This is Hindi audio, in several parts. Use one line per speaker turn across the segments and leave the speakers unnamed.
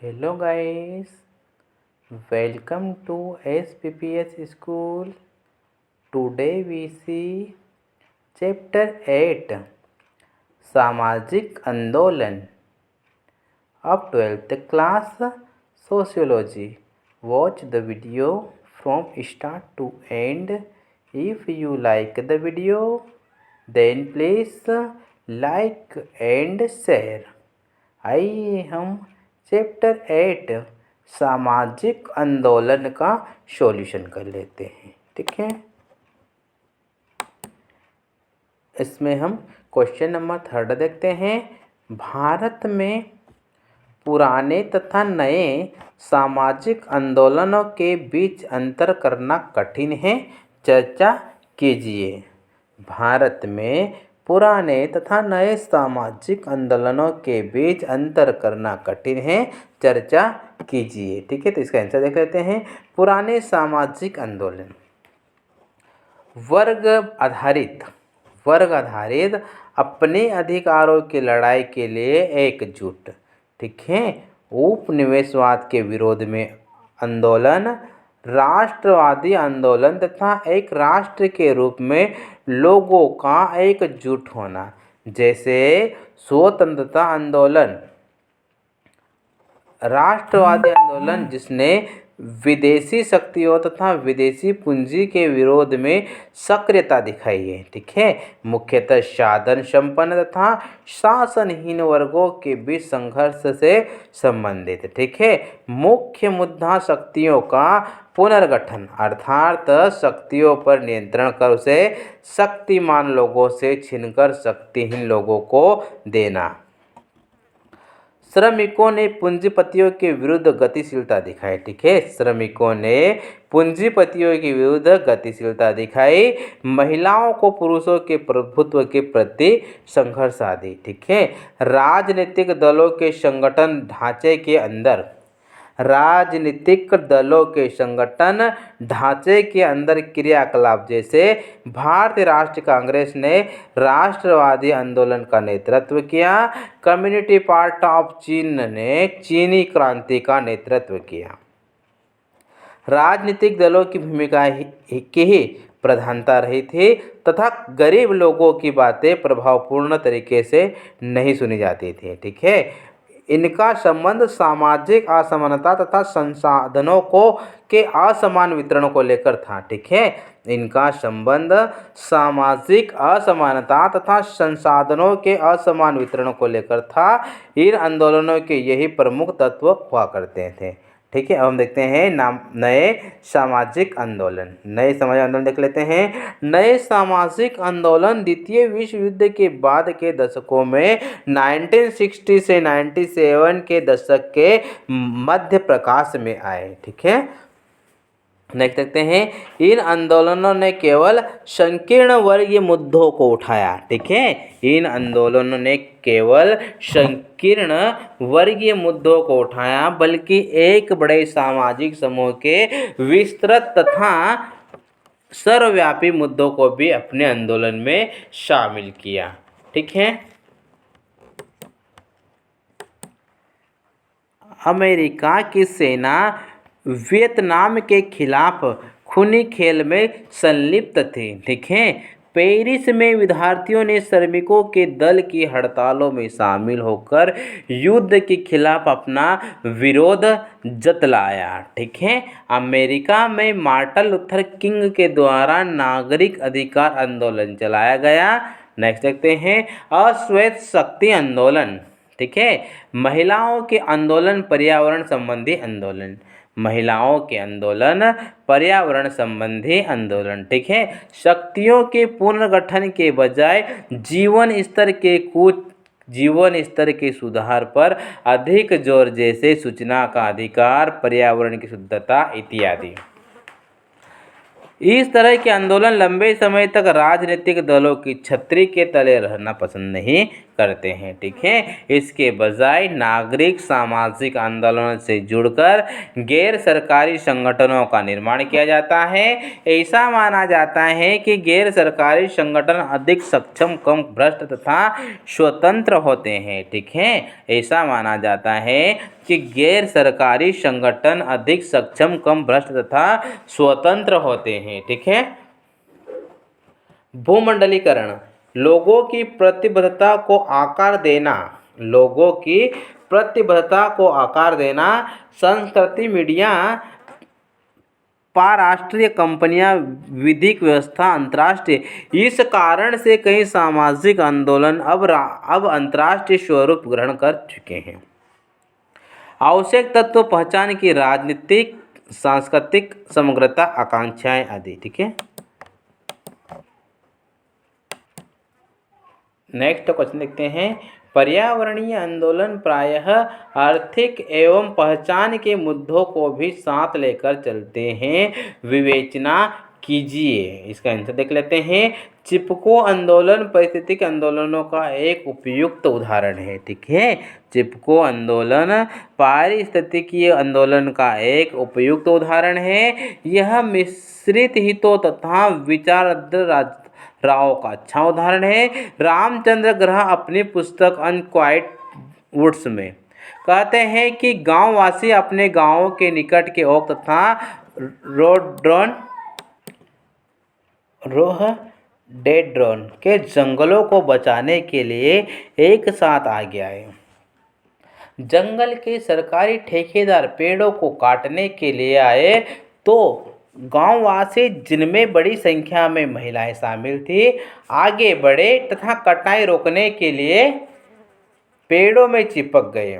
Hello guys, welcome to SPPS school. Today we see chapter 8 सामाजिक आंदोलन of 12th class sociology. Watch the video from start to end. If you like the video, then please like and share. आइए हम चैप्टर 8 सामाजिक आंदोलन का सॉल्यूशन कर लेते हैं। ठीक है, इसमें हम क्वेश्चन नंबर 3 देखते हैं। भारत में पुराने तथा नए सामाजिक आंदोलनों के बीच अंतर करना कठिन है, चर्चा कीजिए। भारत में पुराने तथा नए सामाजिक आंदोलनों के बीच अंतर करना कठिन है, चर्चा कीजिए। ठीक है, तो इसका आंसर देख लेते हैं। पुराने सामाजिक आंदोलन वर्ग आधारित अपने अधिकारों की लड़ाई के लिए एकजुट। ठीक है, उपनिवेशवाद के विरोध में आंदोलन, राष्ट्रवादी आंदोलन तथा एक राष्ट्र के रूप में लोगों का एकजुट होना, जैसे स्वतंत्रता आंदोलन, राष्ट्रवादी आंदोलन जिसने विदेशी शक्तियों तथा विदेशी पूंजी के विरोध में सक्रियता दिखाई है। ठीक है, मुख्यतः साधन संपन्न तथा शासनहीन वर्गों के बीच संघर्ष से संबंधित। ठीक है, मुख्य मुद्दा शक्तियों का पुनर्गठन अर्थात शक्तियों पर नियंत्रण कर उसे शक्तिमान लोगों से छीनकर शक्तिहीन लोगों को देना। श्रमिकों ने पूंजीपतियों के विरुद्ध गतिशीलता दिखाई। ठीक है, श्रमिकों ने पूंजीपतियों के विरुद्ध गतिशीलता दिखाई, महिलाओं को पुरुषों के प्रभुत्व के प्रति संघर्ष आदि। ठीक है, राजनीतिक दलों के संगठन ढांचे के अंदर क्रियाकलाप, जैसे भारतीय राष्ट्र कांग्रेस ने राष्ट्रवादी आंदोलन का नेतृत्व किया, कम्युनिस्ट पार्टी ऑफ चीन ने चीनी क्रांति का नेतृत्व किया। राजनीतिक दलों की भूमिका की ही प्रधानता रही थी तथा गरीब लोगों की बातें प्रभावपूर्ण तरीके से नहीं सुनी जाती थी। ठीक है, इनका संबंध सामाजिक असमानता तथा संसाधनों के असमान वितरण को लेकर था। ठीक है, इनका संबंध सामाजिक असमानता तथा संसाधनों के असमान वितरण को लेकर था। इन आंदोलनों के यही प्रमुख तत्व हुआ करते थे। ठीक है, अब हम देखते हैं नए सामाजिक आंदोलन देख लेते हैं। नए सामाजिक आंदोलन द्वितीय विश्व युद्ध के बाद के दशकों में 1960 से 97 के दशक के मध्य प्रकाश में आए। ठीक है, देख सकते हैं, इन आंदोलनों ने केवल संकीर्ण वर्गीय मुद्दों को उठाया। ठीक है, इन आंदोलनों ने केवल संकीर्ण वर्गीय मुद्दों को उठाया, बल्कि एक बड़े सामाजिक समूह के विस्तृत तथा सर्वव्यापी मुद्दों को भी अपने आंदोलन में शामिल किया। ठीक है, अमेरिका की सेना वियतनाम के खिलाफ खूनी खेल में संलिप्त थी। ठीक है, पेरिस में विद्यार्थियों ने श्रमिकों के दल की हड़तालों में शामिल होकर युद्ध के खिलाफ अपना विरोध जतलाया। ठीक है, अमेरिका में मार्टिन लूथर किंग के द्वारा नागरिक अधिकार आंदोलन चलाया गया। नेक्स्ट देखते हैं, अश्वेत शक्ति आंदोलन। ठीक है, महिलाओं के आंदोलन, पर्यावरण संबंधी आंदोलन, महिलाओं के आंदोलन, पर्यावरण संबंधी आंदोलन। ठीक है, शक्तियों के पुनर्गठन के बजाय जीवन स्तर के सुधार पर अधिक जोर, जैसे सूचना का अधिकार, पर्यावरण की शुद्धता इत्यादि। इस तरह के आंदोलन लंबे समय तक राजनीतिक दलों की छतरी के तले रहना पसंद नहीं करते हैं। ठीक है, इसके बजाय नागरिक सामाजिक आंदोलनों से जुड़कर गैर सरकारी संगठनों का निर्माण किया जाता है। ऐसा माना जाता है कि गैर सरकारी संगठन अधिक सक्षम, कम भ्रष्ट तथा स्वतंत्र होते हैं। ठीक है, ऐसा माना जाता है कि गैर सरकारी संगठन अधिक सक्षम, कम भ्रष्ट तथा स्वतंत्र होते हैं। ठीक है, भूमंडलीकरण, लोगों की प्रतिबद्धता को आकार देना, लोगों की प्रतिबद्धता को आकार देना, संस्कृति, मीडिया, पाराष्ट्रीय कंपनियां, विधिक व्यवस्था, अंतर्राष्ट्रीय, इस कारण से कई सामाजिक आंदोलन अब अंतर्राष्ट्रीय स्वरूप ग्रहण कर चुके हैं। आवश्यक तत्व पहचान की राजनीतिक, सांस्कृतिक समग्रता, आकांक्षाएं आदि। ठीक है, नेक्स्ट क्वेश्चन देखते हैं। पर्यावरणीय आंदोलन प्रायः आर्थिक एवं पहचान के मुद्दों को भी साथ लेकर चलते हैं, विवेचना कीजिए। इसका आंसर देख लेते हैं। चिपको आंदोलन पारिस्थितिक आंदोलनों का एक उपयुक्त उदाहरण है। ठीक है, चिपको आंदोलन पारिस्थितिकीय आंदोलन का एक उपयुक्त उदाहरण है। यह मिश्रित हितों तथा विचारधारा राव का अच्छा उदाहरण है। रामचंद्र ग्रह अपनी पुस्तक अनक्वाइट वुड्स में कहते हैं कि गांववासी अपने गांवों के निकट के ओक तथा रोडोडेंड्रॉन के जंगलों को बचाने के लिए एक साथ आगे आए। जंगल के सरकारी ठेकेदार पेड़ों को काटने के लिए आए तो गांववासी, जिनमें बड़ी संख्या में महिलाएं शामिल थी, आगे बढ़े तथा कटाई रोकने के लिए पेड़ों में चिपक गए।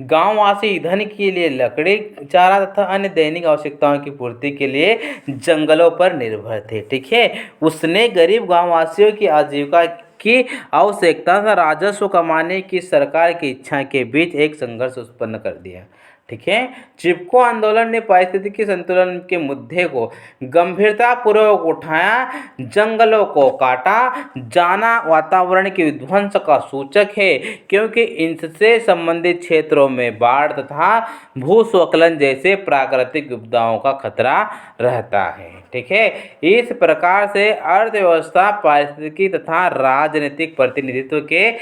गांववासी ईंधन के लिए लकड़ी, चारा तथा अन्य दैनिक आवश्यकताओं की पूर्ति के लिए जंगलों पर निर्भर थे। ठीक है, उसने गरीब गांववासियों की आजीविका की आवश्यकता तथा राजस्व कमाने की सरकार की इच्छा के बीच एक संघर्ष उत्पन्न कर दिया। ठीक है, चिपको आंदोलन ने पारिस्थितिकी संतुलन के मुद्दे को गंभीरतापूर्वक उठाया। जंगलों को काटा जाना वातावरण के विध्वंस का सूचक है, क्योंकि इनसे संबंधित क्षेत्रों में बाढ़ तथा भूस्खलन जैसे प्राकृतिक विपदाओं का खतरा रहता है। ठीक है, इस प्रकार से अर्थव्यवस्था, पारिस्थितिकी तथा राजनीतिक प्रतिनिधित्व के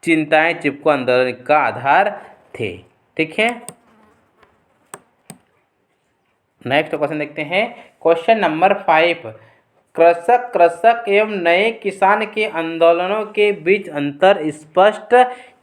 चिंताएं चिपको आंदोलन का आधार थे। ठीक है, नेक्स्ट क्वेश्चन देखते हैं। क्वेश्चन नंबर 5, कृषक एवं नए किसान के आंदोलनों के बीच अंतर स्पष्ट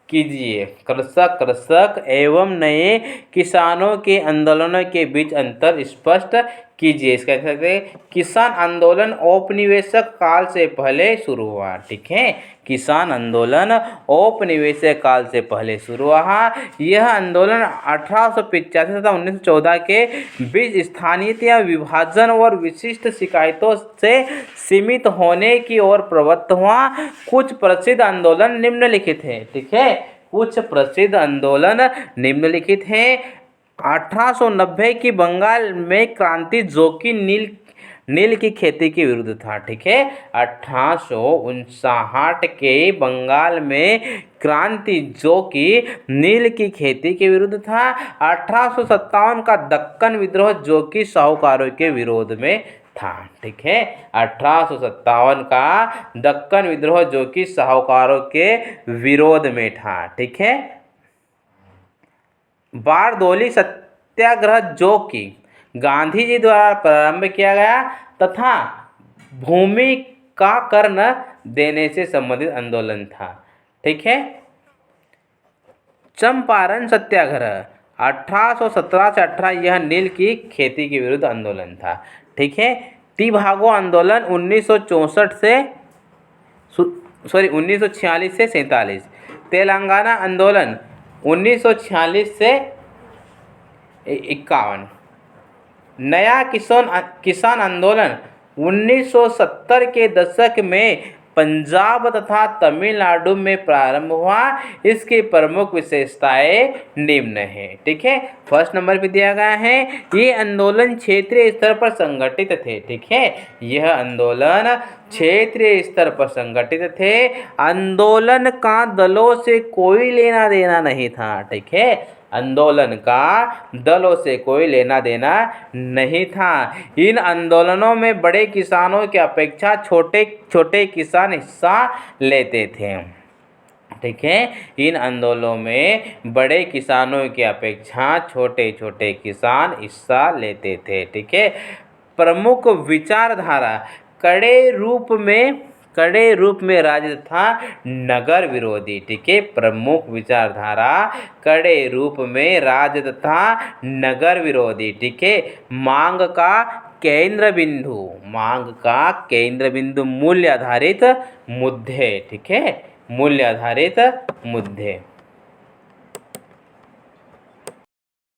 कीजिए। कृषक एवं नए किसानों के आंदोलनों के बीच अंतर स्पष्ट कीजिए। इसका आंसर है किसान आंदोलन औपनिवेशिक काल से पहले शुरू हुआ। ठीक है, किसान आंदोलन औपनिवेशिक काल से पहले शुरू हुआ। यह आंदोलन 1885 तथा 1914 के बीच स्थानीयता, विभाजन और विशिष्ट शिकायतों से सीमित होने की ओर प्रवृत्त हुआ। कुछ प्रसिद्ध आंदोलन निम्नलिखित हैं। ठीक है, कुछ प्रसिद्ध आंदोलन निम्नलिखित हैं। 1890 की बंगाल में क्रांति, जो कि नील की खेती के विरुद्ध था। ठीक है, 1859 के बंगाल में क्रांति, जो कि नील की खेती के विरुद्ध था। 1857 का दक्कन विद्रोह, जो कि साहूकारों के विरोध में था। ठीक है, 1857 का दक्कन विद्रोह, जो कि साहूकारों के विरोध में था। ठीक है, बारदोली सत्याग्रह, जो कि गांधी जी द्वारा प्रारंभ किया गया तथा भूमि का कर न देने से संबंधित आंदोलन था। ठीक है, चंपारण सत्याग्रह 1817 से 18, यह नील की खेती के विरुद्ध आंदोलन था। ठीक है, तिभागो आंदोलन 1946 से 47, तेलंगाना आंदोलन 1946 से 51, नया किसान आंदोलन 1970 के दशक में पंजाब तथा तमिलनाडु में प्रारंभ हुआ। इसकी प्रमुख विशेषताएं निम्न हैं। ठीक है, फर्स्ट नंबर पे दिया गया है, ये आंदोलन क्षेत्रीय स्तर पर संगठित थे। ठीक है, यह आंदोलन क्षेत्रीय स्तर पर संगठित थे। आंदोलन का दलों से कोई लेना देना नहीं था। ठीक है, आंदोलन का दलों से कोई लेना देना नहीं था। इन आंदोलनों में बड़े किसानों की अपेक्षा छोटे छोटे किसान हिस्सा लेते थे। ठीक है, इन आंदोलनों में बड़े किसानों की अपेक्षा छोटे छोटे किसान हिस्सा लेते थे। ठीक है, प्रमुख विचारधारा कड़े रूप में राजद था नगर विरोधी। ठीक है, प्रमुख विचारधारा कड़े रूप में राजद था नगर विरोधी। ठीक है, मांग का केंद्र बिंदु मूल्य आधारित मुद्दे। ठीक है, मूल्य आधारित मुद्दे।